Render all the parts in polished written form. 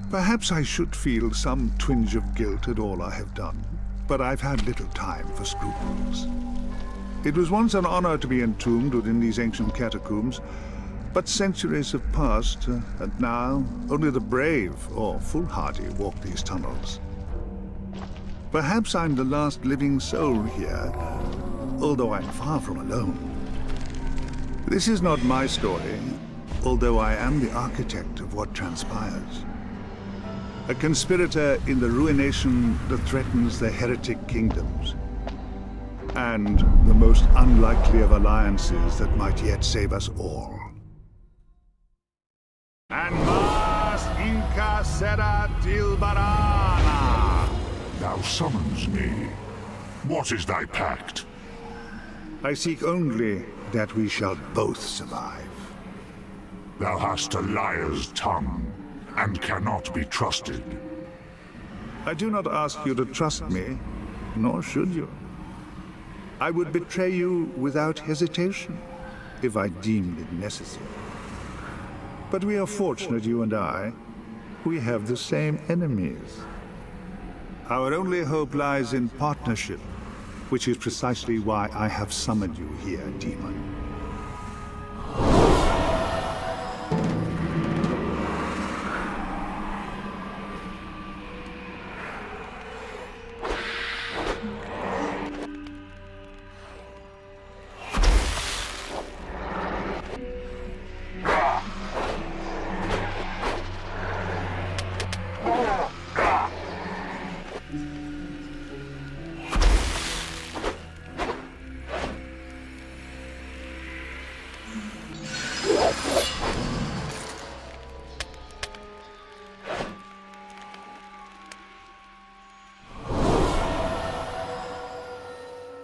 Perhaps I should feel some twinge of guilt at all I have done, but I've had little time for scruples. It was once an honor to be entombed within these ancient catacombs, but centuries have passed, and now only the brave or foolhardy walk these tunnels. Perhaps I'm the last living soul here, although I'm far from alone. This is not my story, although I am the architect of what transpires. A conspirator in the ruination that threatens the Heretic Kingdoms, and the most unlikely of alliances that might yet save us all. And Mas Inca Sera Dilbarana! Thou summons me. What is thy pact? I seek only that we shall both survive. Thou hast a liar's tongue, and cannot be trusted. I do not ask you to trust me, nor should you. I would betray you without hesitation, if I deemed it necessary. But we are fortunate, you and I. We have the same enemies. Our only hope lies in partnership, which is precisely why I have summoned you here, demon.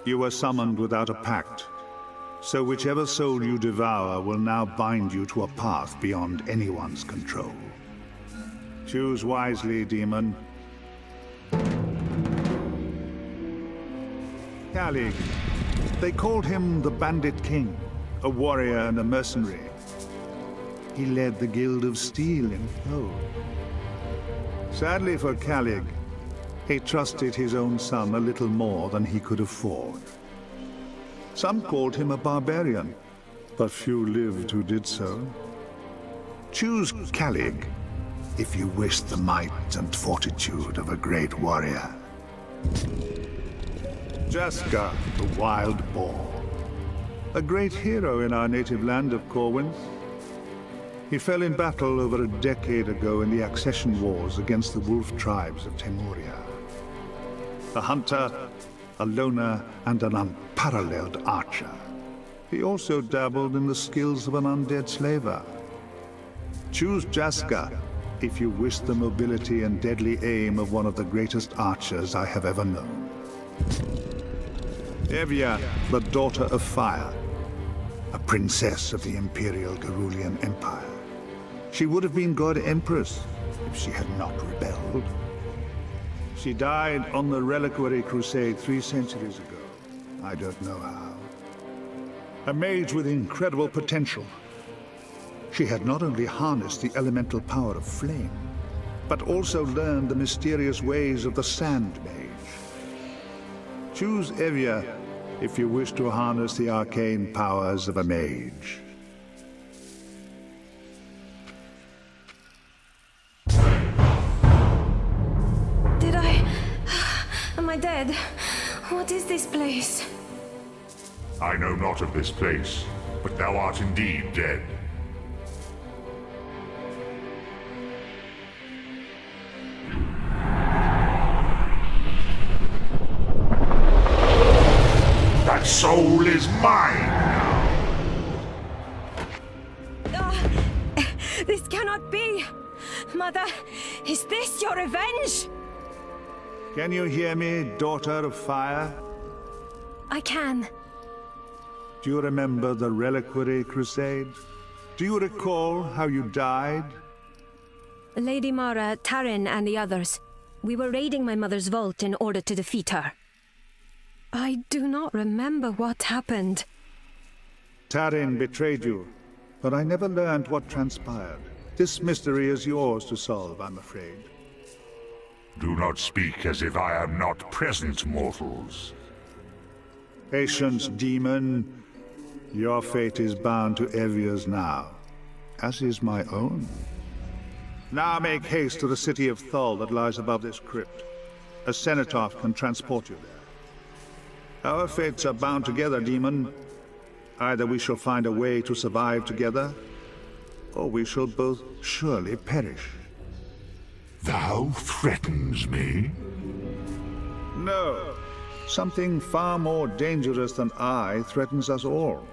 You were summoned without a pact, so whichever soul you devour will now bind you to a path beyond anyone's control. Choose wisely, demon. Calig. They called him the Bandit King, a warrior and a mercenary. He led the Guild of Steel in Flow. Sadly for Calig, he trusted his own son a little more than he could afford. Some called him a barbarian, but few lived who did so. Choose Calig if you wish the might and fortitude of a great warrior. Jaska, the Wild Boar. A great hero in our native land of Corwin. He fell in battle over a decade ago in the accession wars against the wolf tribes of Temuria. A hunter, a loner, and an unparalleled archer. He also dabbled in the skills of an undead slaver. Choose Jaska if you wish the mobility and deadly aim of one of the greatest archers I have ever known. Evia, the Daughter of Fire, a princess of the Imperial Garulian Empire. She would have been God Empress if she had not rebelled. She died on the Reliquary Crusade 3 centuries ago. I don't know how. A mage with incredible potential. She had not only harnessed the elemental power of flame, but also learned the mysterious ways of the Sand Mage. Choose Evia if you wish to harness the arcane powers of a mage. Am I dead? What is this place? I know not of this place, but thou art indeed dead. That soul is mine now! This cannot be! Mother, is this your revenge? Can you hear me, Daughter of Fire? I can. Do you remember the Reliquary Crusade? Do you recall how you died? Lady Mara, Tarin, and the others. We were raiding my mother's vault in order to defeat her. I do not remember what happened. Tarin betrayed you, but I never learned what transpired. This mystery is yours to solve, I'm afraid. Do not speak as if I am not present, mortals. Patience, demon. Your fate is bound to Evia's now, as is my own. Now make haste to the city of Thul that lies above this crypt. A cenotaph can transport you there. Our fates are bound together, demon. Either we shall find a way to survive together, or we shall both surely perish. Thou threatens me? No. Something far more dangerous than I threatens us all.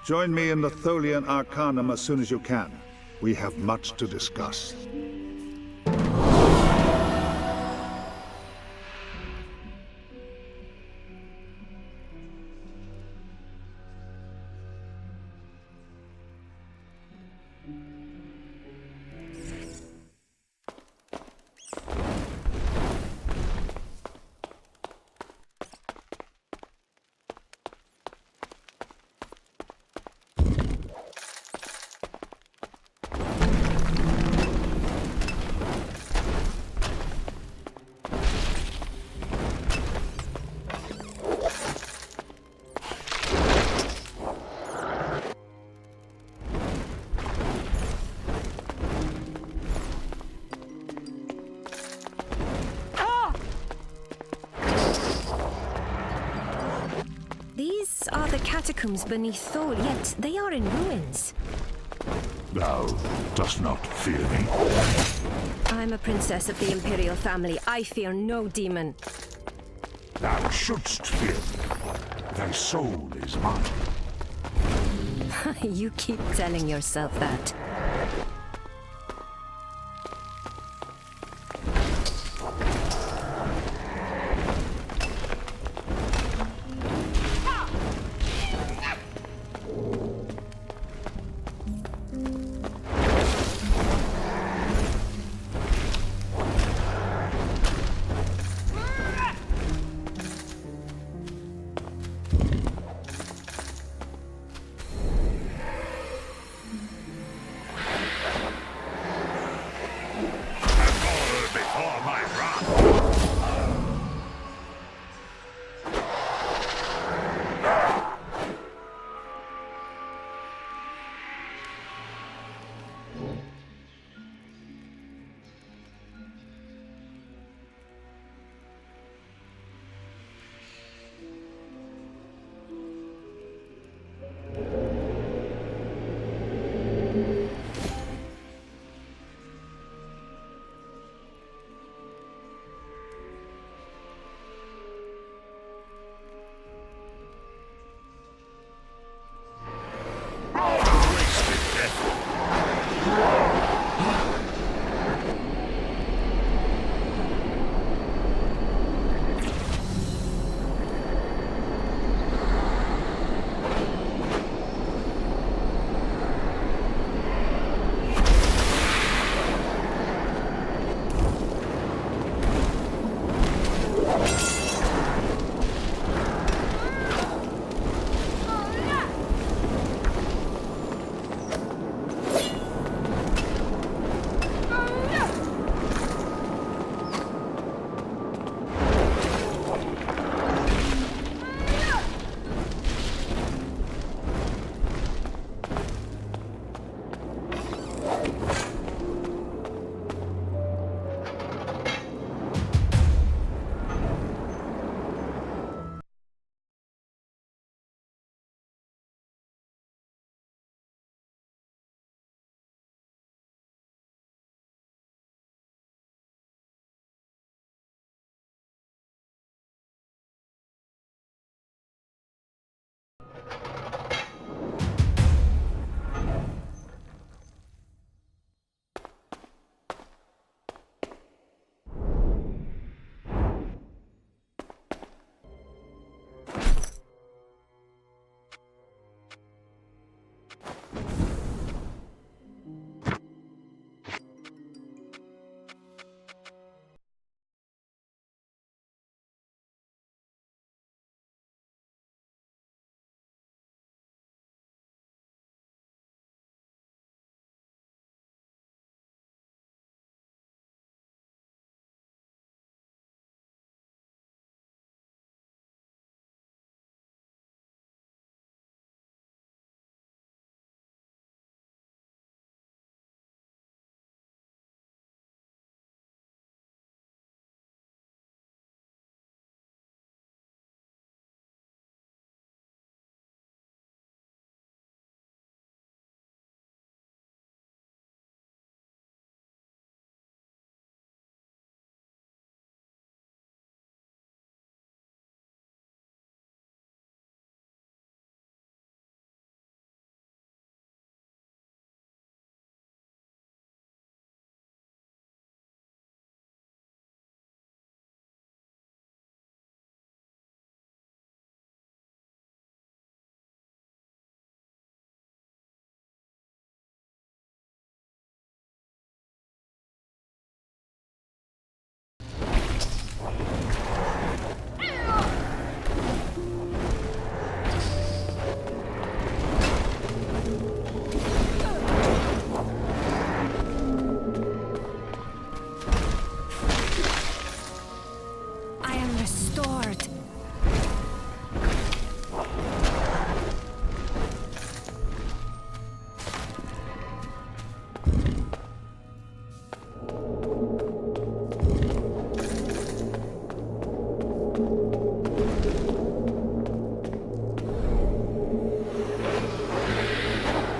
Join me in the Tholian Arcanum as soon as you can. We have much to discuss. These are the catacombs beneath Thor, yet they are in ruins. Thou dost not fear me? I'm a princess of the Imperial family. I fear no demon. Thou shouldst fear me. Thy soul is mine. You keep telling yourself that.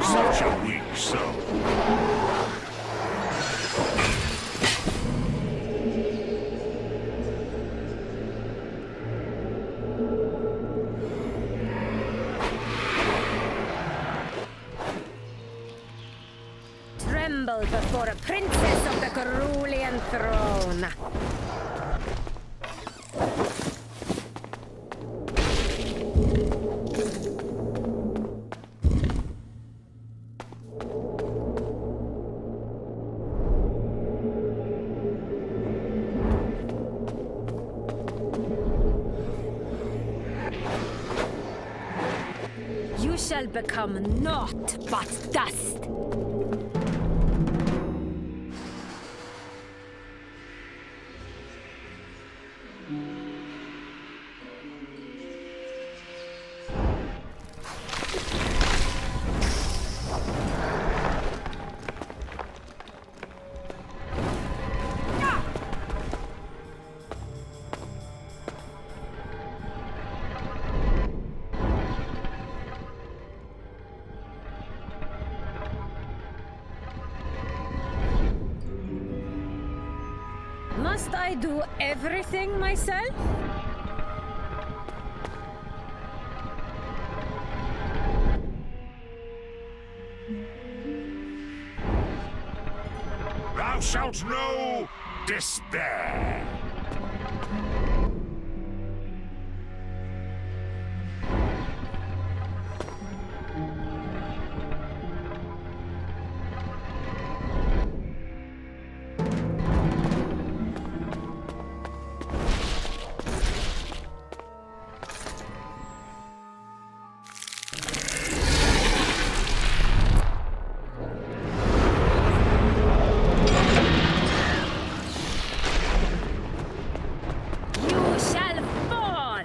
Such a weak soul. Tremble before a princess of the Cerulean throne. You shall become naught but dust. Must I do everything myself? Thou shalt know despair. You shall fall!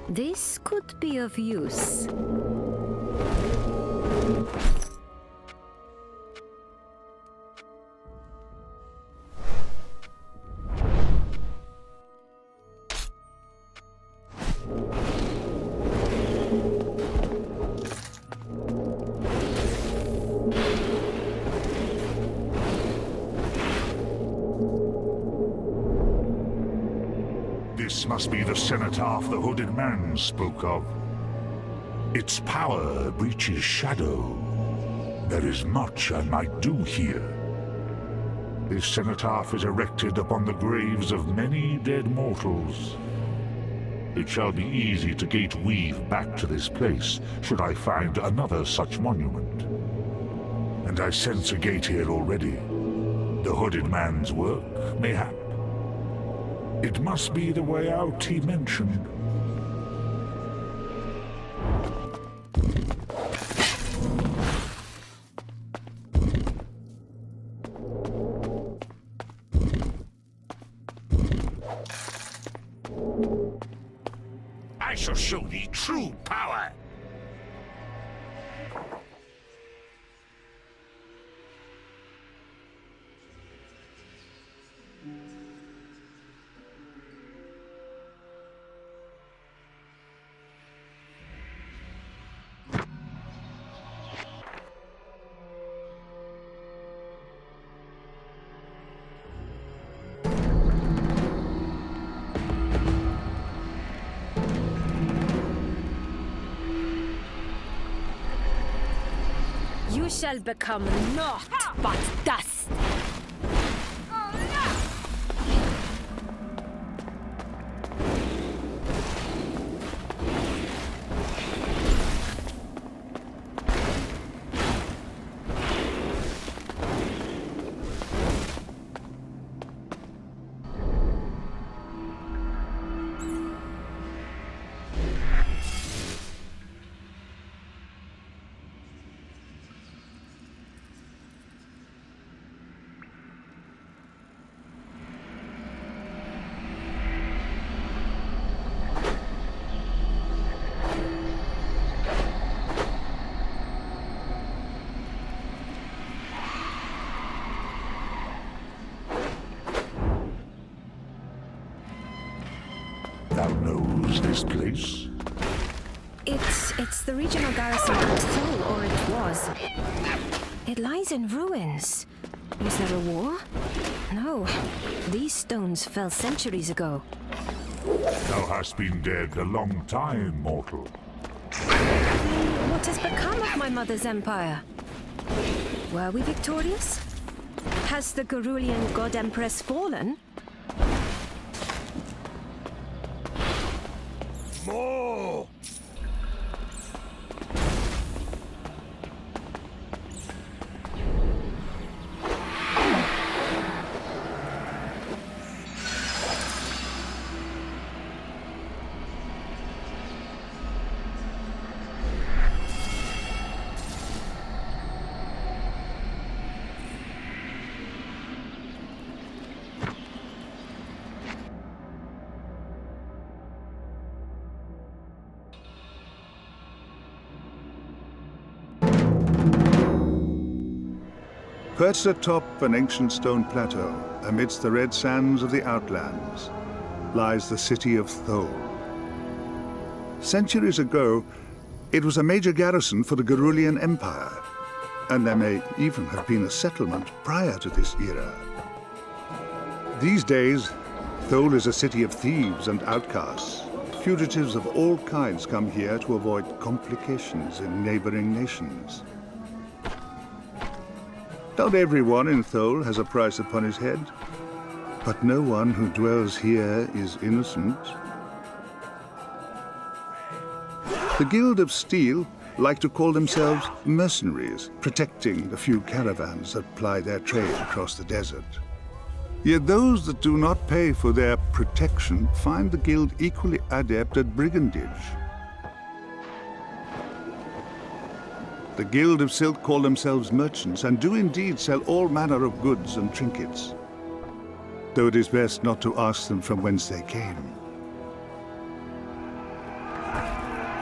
This could be of use. This must be the cenotaph the hooded man spoke of. Its power reaches shadow. There is much I might do here. This cenotaph is erected upon the graves of many dead mortals. It shall be easy to gate-weave back to this place, should I find another such monument. And I sense a gate here already. The hooded man's work, mayhap. It must be the way out he mentioned. I shall show thee true power. shall become naught but dust. Thou knows this place? It's the regional garrison at Thule, or it was. It lies in ruins. Was there a war? No. These stones fell centuries ago. Thou hast been dead a long time, mortal. What has become of my mother's empire? Were we victorious? Has the Gerulian god empress fallen? More! Perched atop an ancient stone plateau, amidst the red sands of the Outlands, lies the city of Thole. Centuries ago, it was a major garrison for the Gerulian Empire, and there may even have been a settlement prior to this era. These days, Thole is a city of thieves and outcasts. Fugitives of all kinds come here to avoid complications in neighboring nations. Not everyone in Thole has a price upon his head, but no one who dwells here is innocent. The Guild of Steel like to call themselves mercenaries, protecting the few caravans that ply their trade across the desert. Yet those that do not pay for their protection find the Guild equally adept at brigandage. The Guild of Silk call themselves merchants and do indeed sell all manner of goods and trinkets, though it is best not to ask them from whence they came.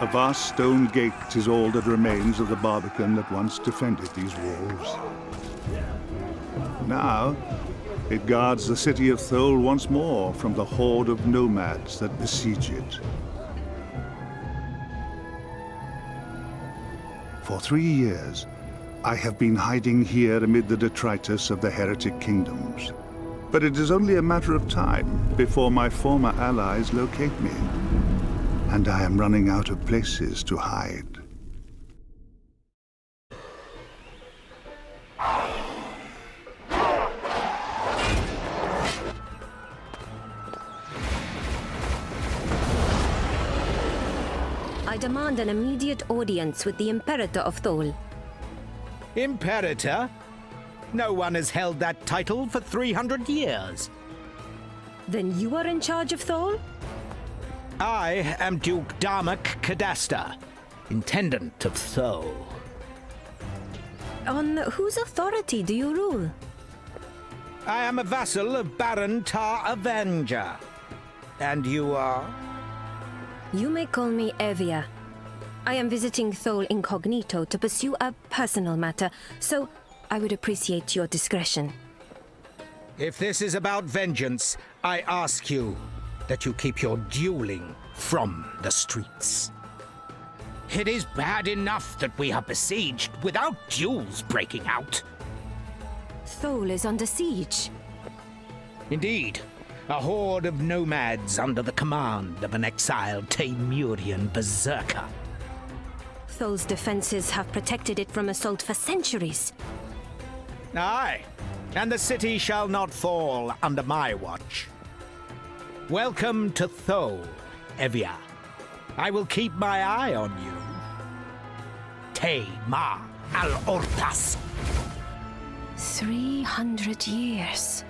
A vast stone gate is all that remains of the barbican that once defended these walls. Now, it guards the city of Thole once more from the horde of nomads that besiege it. For 3 years, I have been hiding here amid the detritus of the Heretic Kingdoms. But it is only a matter of time before my former allies locate me. And I am running out of places to hide. I demand an immediate audience with the Imperator of Thole. Imperator? No one has held that title for 300 years. Then you are in charge of Thole? I am Duke Darmok Cadasta, Intendant of Thole. On whose authority do you rule? I am a vassal of Baron Tar Avenger. And you are? You may call me Evia. I am visiting Thole incognito to pursue a personal matter, so I would appreciate your discretion. If this is about vengeance, I ask you that you keep your dueling from the streets. It is bad enough that we are besieged without duels breaking out. Thole is under siege. Indeed. A horde of nomads under the command of an exiled Taimurian berserker. Thol's defenses have protected it from assault for centuries. Aye, and the city shall not fall under my watch. Welcome to Thol, Evia. I will keep my eye on you. Te Ma al Ortas. 300 years.